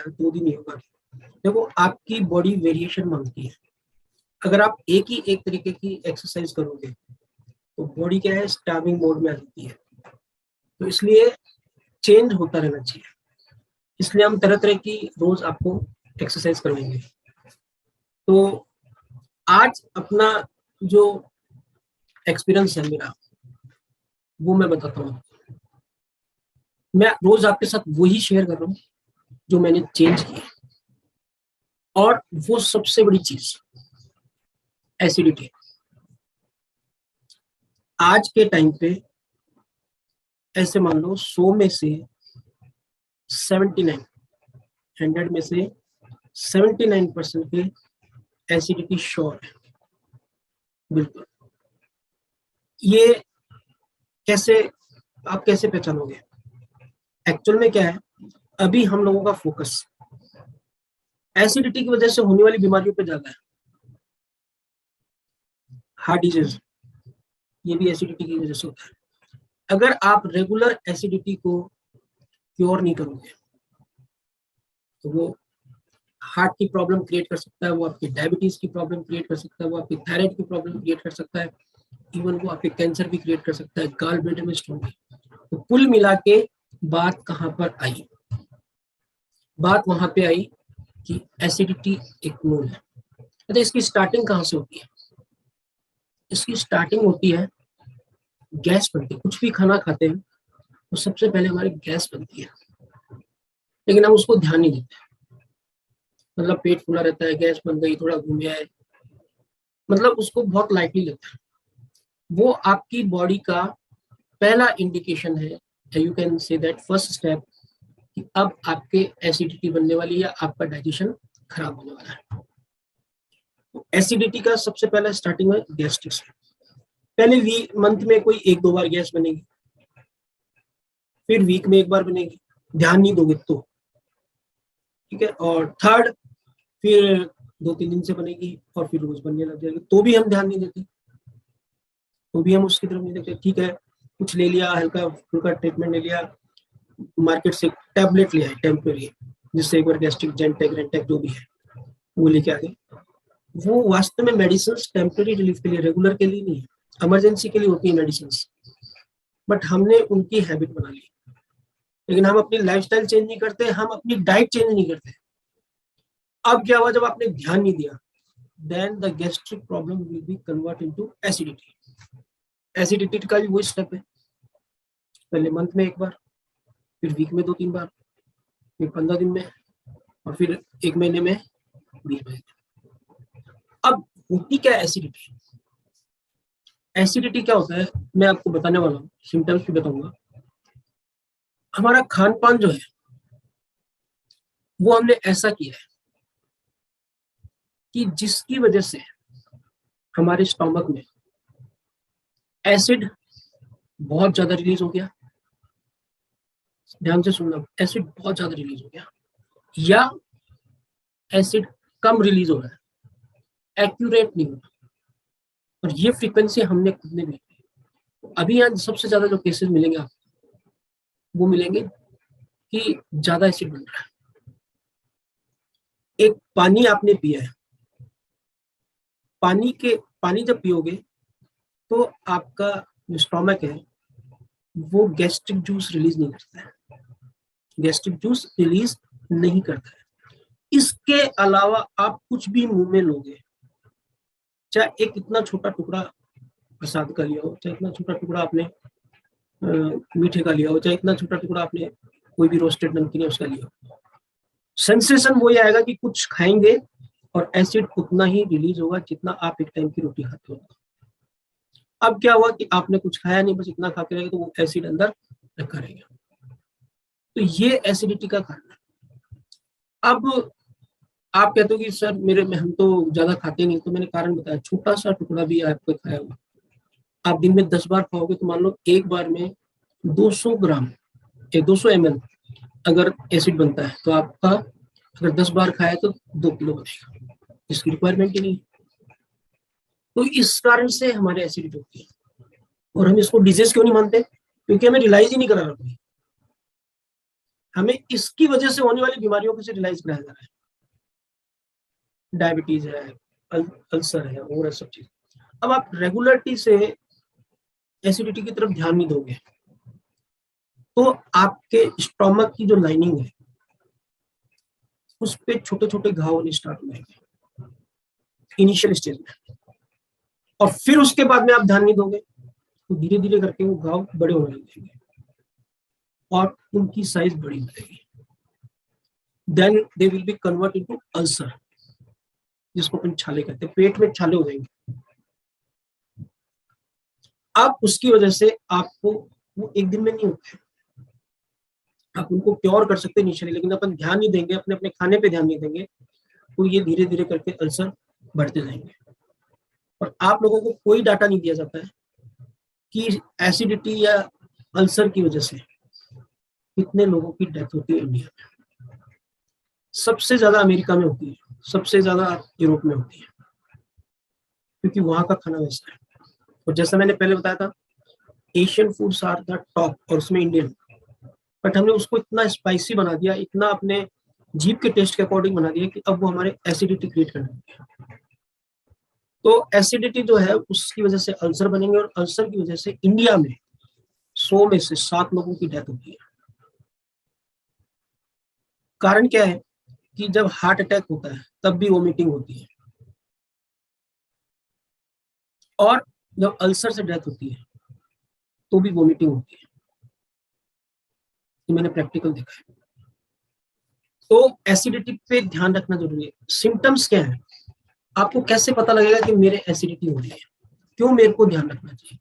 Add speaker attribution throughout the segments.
Speaker 1: गया, 2 दिन योगा किया। देखो आपकी बॉडी वेरिएशन मांगती है। अगर आप एक तरीके की एक्सरसाइज करोगे तो बॉडी क्या है, स्टार्विंग मोड में आ जाती है। तो इसलिए चेंज होता रहना चाहिए। इसलिए हम तरह तरह की रोज आपको एक्सरसाइज करवाएंगे। तो आज अपना जो एक्सपीरियंस है मेरा, वो मैं बताता हूँ। मैं रोज आपके साथ वही शेयर कर रहा हूँ जो मैंने चेंज किया। और वो सबसे बड़ी चीज एसिडिटी। आज के टाइम पे ऐसे मान लो 100 में से 79, 100 में से 79% के एसिडिटी श्योर है। बिल्कुल। ये कैसे, आप कैसे पहचानोगे? एक्चुअल में क्या है, अभी हम लोगों का फोकस एसिडिटी की वजह से होने वाली बीमारियों पे ज्यादा है। हार्ट डिजीज, ये भी एसिडिटी की वजह से होता है। अगर आप रेगुलर एसिडिटी को क्योर नहीं करोगे तो वो हार्ट की प्रॉब्लम क्रिएट कर सकता है, वो आपकी डायबिटीज की प्रॉब्लम क्रिएट कर सकता है, वो आपकी थायराइड की प्रॉब्लम क्रिएट कर सकता है, इवन वो आपके कैंसर भी क्रिएट कर सकता है, गाल ब्लैडर में स्टोन भी। तो कुल मिला के बात कहाँ पर आई? बात वहां पे आई कि एसिडिटी एक मूल है। तो इसकी स्टार्टिंग कहाँ से होती है? इसकी स्टार्टिंग होती है गैस बनती है। कुछ भी खाना खाते हैं तो सबसे पहले हमारी गैस बनती है, लेकिन हम उसको ध्यान नहीं देते। मतलब पेट फूला रहता है, गैस बन गई, थोड़ा घूम आए, मतलब उसको बहुत लाइटली लेते हैं। वो आपकी बॉडी का पहला इंडिकेशन है, you can say that first step, कि अब आपके एसिडिटी बनने वाली है, आपका डाइजेशन खराब होने वाला है। तो एसिडिटी का सबसे पहला स्टार्टिंग है गैस्ट्रिक से। पहले मंथ में कोई 1-2 बार गैस बनेगी, फिर वीक में 1 बार बनेगी, ध्यान नहीं दोगे तो, ठीक है। और थर्ड, फिर 2-3 दिन से बनेगी, और फिर रोज बनने लग जाएगी, तो भी हम ध्यान नहीं देते, तो भी हम उसकी तरफ नहीं देखते। ठीक है, कुछ ले लिया, हल्का फुल्का ट्रीटमेंट ले लिया, मार्केट से टैबलेट लिया है टेम्पररी, जिससे एक बार गैस्ट्रिक जेंटेक रेंटेक जो भी है वो लेके आ गए। वो वास्तव में मेडिसिन टेम्पररी रिलीफ के लिए, रेगुलर के लिए नहीं है। इमरजेंसी के लिए होती है मेडिसिन, बट हमने उनकी हैबिट बना ली। लेकिन हम अपनी लाइफस्टाइल चेंज नहीं करते, हम अपनी डाइट चेंज नहीं करते। अब क्या हुआ, जब आपने ध्यान नहीं दिया, then the gastric problem will be convert into acidity. Acidity का भी वही स्टेप है, पहले मंथ में 1 बार, फिर वीक में 2-3 बार, फिर 15 दिन में, और फिर 1 महीने में 20 बार। अब होती क्या एसिडिटी? एसिडिटी क्या होता है मैं आपको बताने वाला हूँ, सिम्टम्स भी बताऊंगा। हमारा खान पान जो है वो हमने ऐसा किया है कि जिसकी वजह से हमारे स्टमक में एसिड बहुत ज्यादा रिलीज हो गया। ध्यान से सुनना, एसिड बहुत ज्यादा रिलीज हो गया, या एसिड कम रिलीज हो रहा है, एक्यूरेट नहीं हो रहा। और ये फ्रीक्वेंसी हमने खुद ने भी, अभी यहाँ सबसे ज्यादा जो केसेस मिलेंगे आपको, वो मिलेंगे कि ज्यादा एसिड बन रहा है। एक पानी आपने पिया है, पानी जब पियोगे तो आपका जो स्टोमक है वो गैस्ट्रिक जूस रिलीज नहीं करता है, गैस्ट्रिक जूस रिलीज नहीं करता है। इसके अलावा आप कुछ भी मुंह में लोगे, चाहे एक इतना छोटा टुकड़ा प्रसाद का लिया हो, चाहे इतना छोटा टुकड़ा आपने मीठे का लिया हो, चाहे इतना छोटा टुकड़ा आपने कोई भी रोस्टेड नमकीन है उसका लिया हो, सेंसेशन वही आएगा कि कुछ खाएंगे और एसिड उतना ही रिलीज होगा जितना आप एक टाइम की रोटी खाते हो। अब क्या हुआ कि आपने कुछ खाया नहीं, बस इतना खा के रहेगा, तो वो एसिड अंदर रखा रहेगा। तो ये एसिडिटी का कारण है। अब आप कहते हो कि सर मेरे में हम तो ज्यादा खाते नहीं, तो मैंने कारण बताया, छोटा सा टुकड़ा भी आपको खाया हुआ, आप दिन में 10 बार खाओगे तो मान लो एक बार में 200 ग्राम या 200 ml अगर एसिड बनता है, तो आपका अगर 10 बार खाया तो 2 किलो बनेगा, इसकी रिक्वायरमेंट ही नहीं। तो इस कारण से हमारे एसिडिटी होती है, और हम इसको डिजीज क्यों नहीं मानते? क्योंकि हमें रियलाइज ही नहीं करा रहा। हमें इसकी वजह से होने वाली बीमारियों को से रियलाइज कराया जा रहा है, डायबिटीज है, अल्सर है और सब चीज। अब आप रेगुलरिटी से एसिडिटी की तरफ ध्यान नहीं दोगे तो आपके स्टोमक की जो लाइनिंग है उस पे छोटे छोटे घाव होने स्टार्ट हो जाएंगे इनिशियल स्टेज में, और फिर उसके बाद में आप ध्यान नहीं दोगे तो धीरे धीरे करके वो घाव बड़े होने लगेंगे और उनकी साइज बड़ी हो जाएगी। Then they will be convert into ulcer, जिसको अपन छाले कहते हैं, पेट में छाले हो जाएंगे। अब उसकी वजह से आपको वो एक दिन में नहीं होते, आप उनको क्योर कर सकते हैं इनिशियली, लेकिन अपन ध्यान नहीं देंगे, अपने अपने खाने पे ध्यान नहीं देंगे तो ये धीरे धीरे करके अल्सर बढ़ते जाएंगे। और आप लोगों को कोई डाटा नहीं दिया जाता है कि एसिडिटी या अल्सर की वजह से कितने लोगों की डेथ होती है इंडिया में। सबसे ज्यादा अमेरिका में होती है, सबसे ज्यादा यूरोप में होती है, क्योंकि वहां का खाना वैसा है। और जैसा मैंने पहले बताया था, Asian foods are the top और उसमें इंडियन, बट हमने उसको इतना स्पाइसी बना दिया, इतना अपने जीभ के टेस्ट के अकॉर्डिंग बना दिया कि अब वो हमारे एसिडिटी क्रिएट करने लगे। तो एसिडिटी जो है उसकी वजह से अल्सर बनेंगे, और अल्सर की वजह से इंडिया में 100 में से 7 लोगों की डेथ होती है। कारण क्या है कि जब हार्ट अटैक होता है तब भी वोमिटिंग होती है, और जब अल्सर से डेथ होती है तो भी वोमिटिंग होती है। ये मैंने प्रैक्टिकल देखा है। तो एसिडिटी पे ध्यान रखना जरूरी है। सिम्टम्स क्या है, आपको कैसे पता लगेगा कि मेरे एसिडिटी हो रही है, क्यों मेरे को ध्यान रखना चाहिए?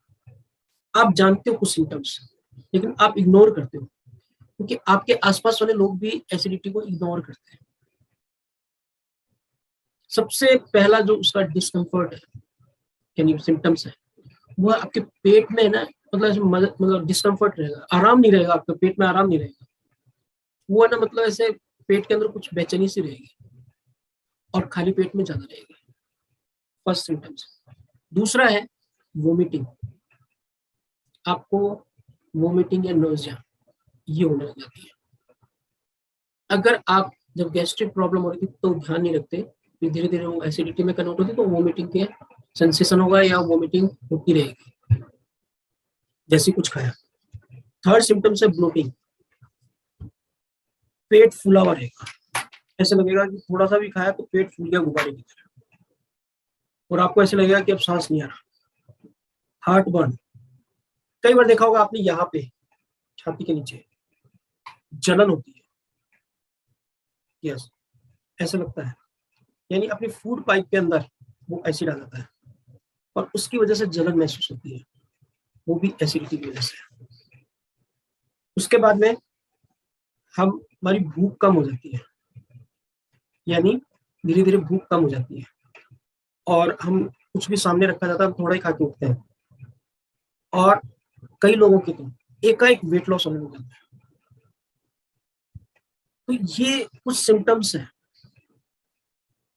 Speaker 1: आप जानते हो कुछ सिम्टम्स, लेकिन आप इग्नोर करते हो, क्योंकि आपके आसपास वाले लोग भी एसिडिटी को इग्नोर करते हैं। सबसे पहला जो उसका डिस्कम्फर्ट है, यानी सिम्टम्स है, वो आपके पेट में ना, मतलब डिस्कम्फर्ट रहेगा, आराम नहीं रहेगा, आपके पेट में आराम नहीं रहेगा। वो है ना, मतलब ऐसे पेट के अंदर कुछ बेचैनी सी रहेगी और खाली पेट में ज्यादा रहेगी। First symptoms. दूसरा है वोमिटिंग। आपको वोमिटिंग या नोजिया ये होने लग जाती है। अगर आप जब गैस्ट्रिक प्रॉब्लम हो रही थी तो ध्यान नहीं रखते, फिर धीरे धीरे वो एसिडिटी में कन्वर्ट होती तो वोमिटिंग के सेंसेशन होगा या वोमिटिंग होती रहेगी जैसे कुछ खाया। थर्ड सिम्टम्स है ब्लोटिंग। पेट फूला हुआ रहेगा, ऐसे लगेगा कि थोड़ा सा भी खाया तो पेट फूल गया गुब्बारे की तरह, और आपको ऐसे लगेगा कि अब सांस नहीं आ रहा। हार्ट बर्न, कई बार देखा होगा आपने, यहाँ पे छाती के नीचे जलन होती है। यस, ऐसे लगता है, यानी अपनी फूड पाइप के अंदर वो एसिड आ जाता है और उसकी वजह से जलन महसूस होती है, वो भी एसिडिटी की वजह से। उसके बाद में हमारी भूख कम हो जाती है, यानी धीरे धीरे भूख कम हो जाती है और हम कुछ भी सामने रखा जाता है हम थोड़ा ही खा के उठते हैं। और कई लोगों के तो एकाएक वेट लॉस होने लग जाता है। तो ये कुछ सिम्टम्स हैं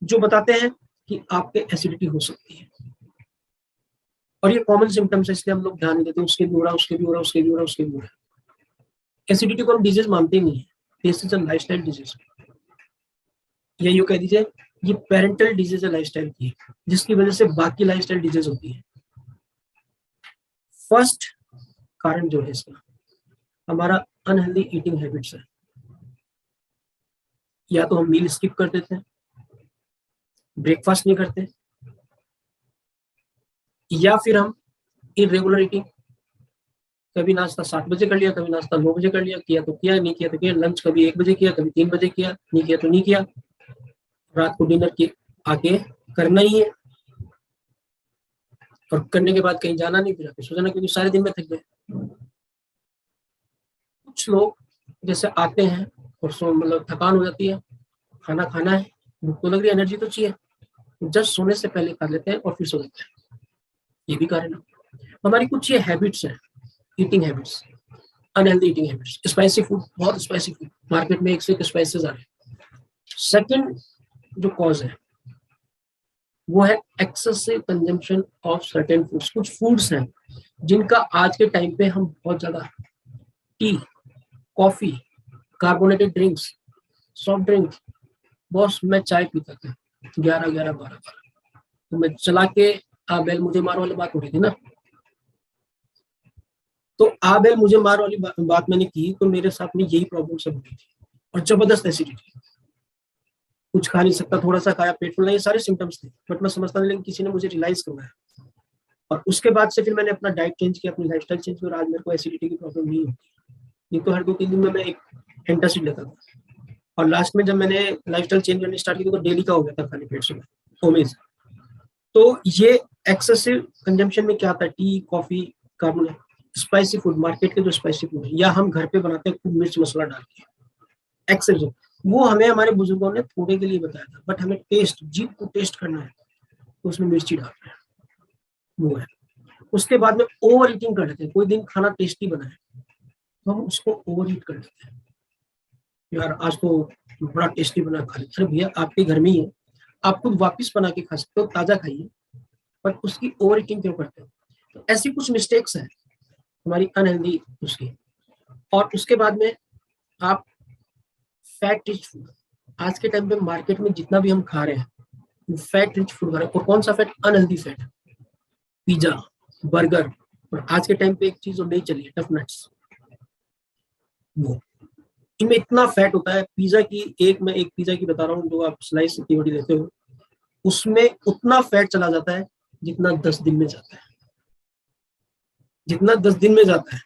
Speaker 1: जो बताते हैं कि आपके एसिडिटी हो सकती है, और ये कॉमन सिम्टम्स है, इसलिए हम लोग ध्यान नहीं देते, उसके भी हो रहा, उसके भी हो रहा, उसके भी हो रहा, उसके भी हो रहा। एसिडिटी को हम डिजीज मानते ही नहीं है, this is a lifestyle disease, या यूं कह दीजिए ये पेरेंटल डिजीज है लाइफस्टाइल की, जिसकी वजह से बाकी लाइफस्टाइल डिजीज होती है। फर्स्ट कारण जो है इसका, हमारा अनहेल्दी ईटिंग हैबिट्स है। या तो हम मील स्किप कर देते हैं, ब्रेकफास्ट नहीं करते, या फिर हम इरेगुलर ईटिंग, कभी नाश्ता 7 बजे कर लिया, कभी नाश्ता 9 बजे कर लिया, किया तो किया, नहीं किया तो किया, लंच कभी 1 बजे किया, कभी 3 बजे किया, नहीं किया तो नहीं किया, रात को डिनर की आके करना ही है, और करने के बाद कहीं जाना नहीं, फिर आके सो जाना, क्योंकि सारे दिन में थक गए। कुछ लोग जैसे आते हैं और मतलब थकान हो जाती है, खाना खाना है, भूख तो लग रही है, एनर्जी तो चाहिए, जस्ट सोने से पहले खा लेते हैं और फिर सो जाते हैं। ये भी कारण है। हमारी कुछ ये हैबिट्स है, eating habits, unhealthy eating habits. Spicy food, बहुत स्पाइसी फूड, मार्केट में एक से एक स्पाइसेस आ रहे हैं। सेकंड जो कॉज है वो है excessive consumption of certain foods. कुछ फूड्स हैं जिनका आज के टाइम पे हम बहुत ज्यादा, T, coffee, carbonated drinks, soft drink, boss मैं चाय पीता था 11-11, 12 12, तो मैं चला के आ बैल मुझे मार वाली बात हो रही थी ना, तो आ बैल मुझे मार वाली बात मैंने की, तो मेरे साथ में यही प्रॉब्लम सब हुई थी और जबरदस्त एसिडिटी, कुछ खा नहीं सकता, थोड़ा सा खाया पेट फूलना, ये सारे सिम्टम्स थे, बट मैं समझता नहीं, लेकिन किसी ने मुझे रियलाइज करवाया और उसके बाद से फिर मैंने अपना डाइट चेंज किया, अपनी लाइफस्टाइल चेंज किया और आज मेरे को एसिडिटी की प्रॉब्लम नहीं होती। नहीं तो हर 2-3 दिन में मैं एक एंटासिड लेता था और लास्ट में जब मैंने लाइफस्टाइल चेंज करनी स्टार्ट की तो डेली का हो गया था खाली पेट से ओमेज। तो ये एक्सेसिव कंजम्पशन में क्या आता है, T, coffee, carbon, spicy food, market के जो स्पाइसी फूड है या हम घर पे बनाते हैं खूब मिर्च मसाला डाल के एक्सेसिव, वो हमें हमारे बुजुर्गों ने थोड़े के लिए बताया था, बट हमें टेस्ट, जीभ को टेस्ट करना है तो उसमें मिर्ची डालना है, वो है। उसके बाद में ओवर ईटिंग कर लेते हैं, कोई दिन खाना टेस्टी बना है तो हम उसको ओवर ईट कर लेते हैं, यार आज तो बड़ा टेस्टी बना, खा लेते। अरे भैया आपके घर में ही है, आप खुद वापिस बना के खा सकते हो, ताजा खाइए, बट उसकी ओवर ईटिंग क्यों करते हो? तो ऐसी कुछ मिस्टेक्स है हमारी अनहेल्दी उसकी। और उसके बाद में आप फैट रिच फूड, आज के टाइम पे मार्केट में जितना भी हम खा रहे हैं वो फैट रिच फूड खा रहे हैं, और कौन सा fat? Unhealthy fat, pizza, burger, और आज के टाइम पे एक चीज और नहीं चली है, टफ नट्स, वो इनमें इतना फैट होता है। पिज्जा की मैं एक पिज्जा की बता रहा हूँ, जो आप स्लाइस इतनी बड़ी लेते हो उसमें उतना फैट चला जाता है जितना 10 दिन में जाता है, जितना 10 दिन में जाता है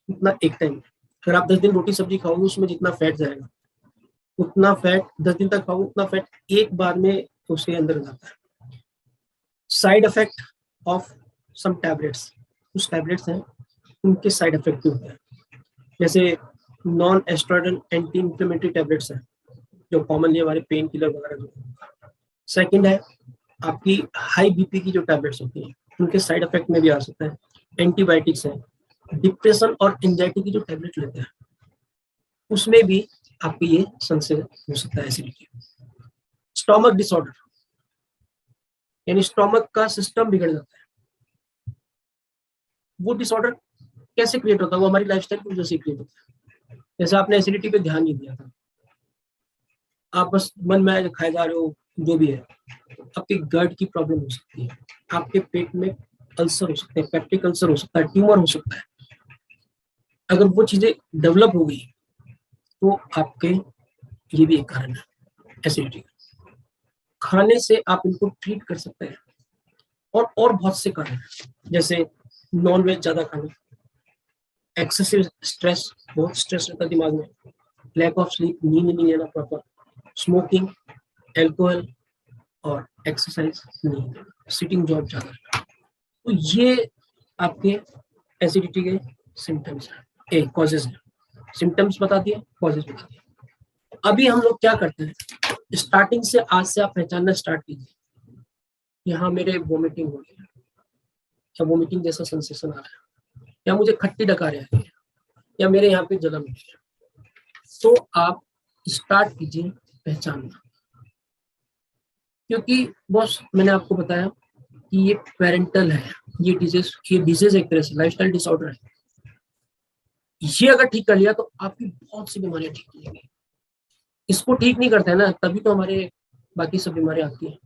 Speaker 1: उतना एक टाइम। अगर आप 10 दिन रोटी सब्जी खाओगे उसमें जितना फैट जाएगा उतना फैट 10 दिन तक खाओगे, उतना फैट एक बार में उसके अंदर जाता है। Side effect of some tablets, कुछ टैबलेट्स हैं उनके साइड इफेक्ट भी होते हैं, जैसे non estrogen anti inflammatory tablets हैं जो कॉमनली हमारे पेन किलर वगैरह जो। सेकंड है आपकी हाई बीपी की जो टैबलेट्स होती हैं उनके साइड इफेक्ट में भी आ सकता है। एंटीबायोटिक्स है, डिप्रेशन और एंजाइटी की जो टैबलेट लेते हैं उसमें भी आपको ये संशय हो सकता है एसिडिटी। स्टोमक डिसऑर्डर, यानी स्टोमक का सिस्टम बिगड़ जाता है, वो डिसऑर्डर कैसे क्रिएट होता है? वो हमारी लाइफस्टाइल की वजह से क्रिएट होता है। जैसे आपने एसिडिटी पे ध्यान नहीं दिया था, आप बस मन में खाए जा रहे हो जो भी है, आपकी गट की प्रॉब्लम हो सकती है, आपके पेट में अल्सर हो सकते हैं, पेप्टिक अल्सर हो सकता है, ट्यूमर हो सकता है। अगर वो चीजें डेवलप हो गई तो आपके ये भी एक कारण है एसिडिटी। खाने से आप इनको ट्रीट कर सकते हैं और बहुत से कारण हैं, जैसे नॉन वेज ज्यादा खाना, एक्सेसिव स्ट्रेस, बहुत स्ट्रेस रहता है दिमाग में, लैक ऑफ स्लीप, नींद नहीं लेना प्रॉपर, स्मोकिंग, एल्कोहल और एक्सरसाइज नहीं, सिटिंग जॉब ज्यादा, तो ये आपके एसिडिटी के सिम्टम्स हैं, कॉजेज हैं। सिम्टम्स बता दिए, कॉजेज बता दिए। अभी हम लोग क्या करते हैं, स्टार्टिंग से आज से आप पहचानना स्टार्ट कीजिए, यहाँ मेरे वोमिटिंग हो रही है, या वोमिटिंग जैसा सेंसेशन आ रहा है, या मुझे खट्टी डकारी आ रही है, या मेरे यहाँ पे जलन हो रही है, तो आप स्टार्ट कीजिए पहचानना। क्योंकि बॉस मैंने आपको बताया कि ये पेरेंटल है, ये डिजीज एक तरह से लाइफस्टाइल डिसऑर्डर है। ये अगर ठीक कर लिया तो आपकी बहुत सी बीमारियां ठीक हो जाएंगी। इसको ठीक नहीं करते हैं ना, तभी तो हमारे बाकी सब बीमारियां आती हैं।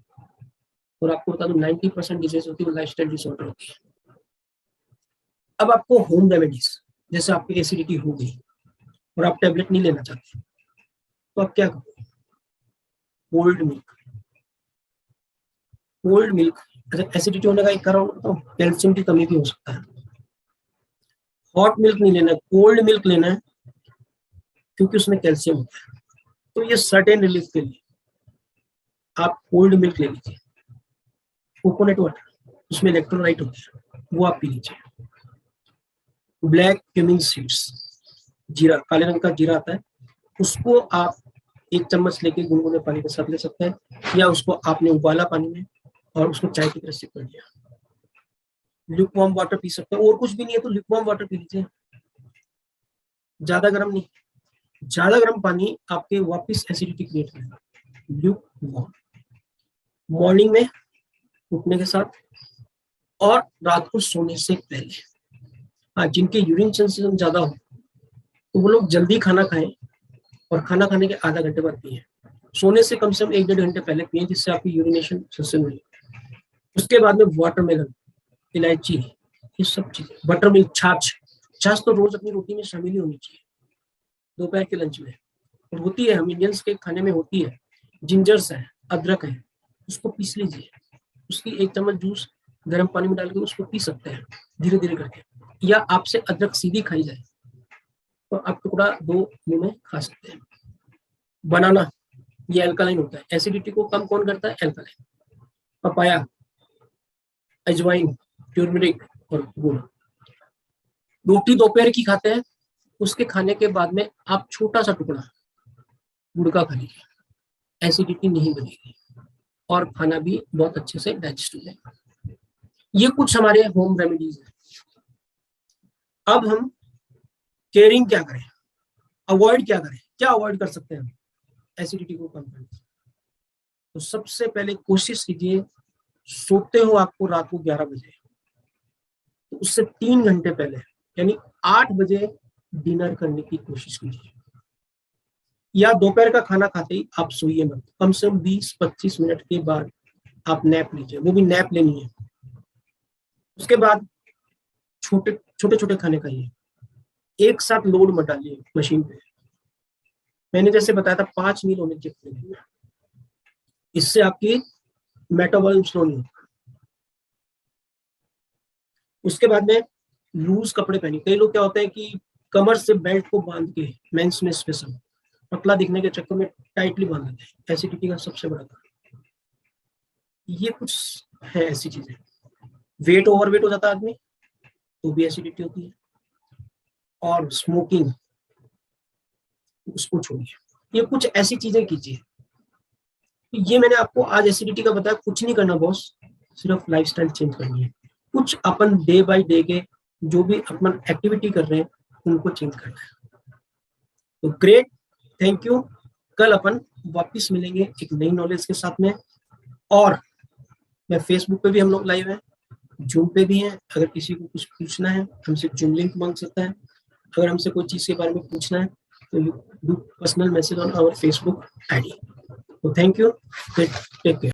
Speaker 1: और आपको बता दूं 90% डिजीज होती है लाइफस्टाइल डिसऑर्डर होती है। अब आपको होम रेमेडीज, जैसे आपकी एसिडिटी हो गई और आप टेबलेट नहीं लेना चाहते तो आप क्या करोगे? Cold milk, cold milk. अच्छा, एसिडिटी होने का एक कारण तो कैल्शियम की कमी भी हो सकता है। हॉट मिल्क नहीं लेना, कोल्ड मिल्क लेना है, क्योंकि उसमें कैल्शियम होता है। तो ये सर्टेन रिलीफ के लिए आप कोल्ड मिल्क ले लीजिए। कोकोनट वाटर, उसमें इलेक्ट्रोलाइट होते हैं, वो आप पी लीजिए। ब्लैक क्यूमिन सीड्स, जीरा, काले रंग का जीरा आता है, उसको आप 1 चम्मच लेके गुनगुने पानी के साथ ले सकते हैं, या उसको आपने उबाला पानी में और उसको चाय की तरह सिप कर लिया। ल्यूकवार्म वाटर पी सकते हैं, और कुछ भी नहीं है तो ल्यूकवार्म वाटर पी लीजिए, ज्यादा गर्म नहीं। ज्यादा गर्म पानी आपके वापस एसिडिटी क्रिएट करेगा। ल्यूकवार्म, मॉर्निंग में उठने के साथ और रात को सोने से पहले। हाँ, जिनके यूरिन सेंसेशन ज्यादा हो तो वो लोग जल्दी खाना खाएं और खाना खाने के आधा घंटे बाद पिए। सोने से कम 1-1.5 घंटे पहले पिए, जिससे आपकी यूरिनेशन सस्टेन हो। उसके बाद में वाटरमेलन, इलायची, ये सब चीजें, बटर मिल्क, छाछ। छाछ तो रोज अपनी रोटी में शामिल ही होनी चाहिए, दोपहर के लंच में। और होती है, हम इंडियंस के खाने में होती है, जिंजर्स है, अदरक है, उसको पीस लीजिए, उसकी 1 चम्मच जूस गर्म पानी में डाल के उसको पी सकते हैं धीरे धीरे करके, या आपसे अदरक सीधी खाई जाए तो आप टुकड़ा 2 मुंह में खा सकते हैं। बनाना, ये अल्कलाइन होता है, एसिडिटी को कम कौन करता है? अल्कलाइन। पपाया, अजवाइन, ट्यूरमरिक और गुड़। रोटी दोपहर की खाते हैं, उसके खाने के बाद में आप छोटा सा टुकड़ा गुड़ का खा लीजिए, एसिडिटी नहीं बनेगी और खाना भी बहुत अच्छे से डाइजेस्ट हो जाएगा। ये कुछ हमारे होम रेमेडीज हैं। अब हम केयरिंग क्या करें, अवॉइड क्या करें, क्या अवॉइड कर सकते हैं हम एसिडिटी को कम करने? तो सबसे पहले कोशिश कीजिए, सोते हो आपको रात को 11 बजे, तो उससे 3 घंटे पहले यानी 8 बजे डिनर करने की कोशिश कीजिए, या दोपहर का खाना खाते ही आप सोइए मत। कम से कम 20-25 मिनट के बाद आप नैप लीजिए, वो भी नैप लेनी है। उसके बाद छोटे छोटे खाने खाइए, एक साथ लोड मत डालिए मशीन पे। मैंने जैसे बताया था 5 मील होने चाहिए, इससे आपकी मेटाबॉलिज्म स्लो नहीं होगा। उसके बाद में लूज कपड़े पहनिए। कई लोग क्या होता है कि कमर से बेल्ट को बांध के, मेंस में स्पेशल पतला दिखने के चक्कर में टाइटली बांध देते हैं, एसिडिटी का सबसे बड़ा कारण। ये कुछ है ऐसी चीजें। वेट ओवरवेट हो जाता है आदमी तो भी एसिडिटी होती है, और स्मोकिंग, उसको छोड़िए। ये कुछ ऐसी चीजें कीजिए। ये मैंने आपको आज एसिडिटी का बताया। कुछ नहीं करना बॉस, सिर्फ लाइफस्टाइल चेंज करनी है। कुछ अपन डे बाय डे के जो भी अपन एक्टिविटी कर रहे हैं उनको चेंज करना है। तो ग्रेट, थैंक यू। कल अपन वापस मिलेंगे एक नई नॉलेज के साथ में। और मैं फेसबुक पे भी हम लोग लाइव हैं, जूम पे भी हैं। अगर किसी को कुछ पूछना है हमसे जूम लिंक मांग सकता है। अगर हमसे कोई चीज के बारे में पूछना है तो you do personal message on our Facebook ID. तो थैंक यू, टेक केयर।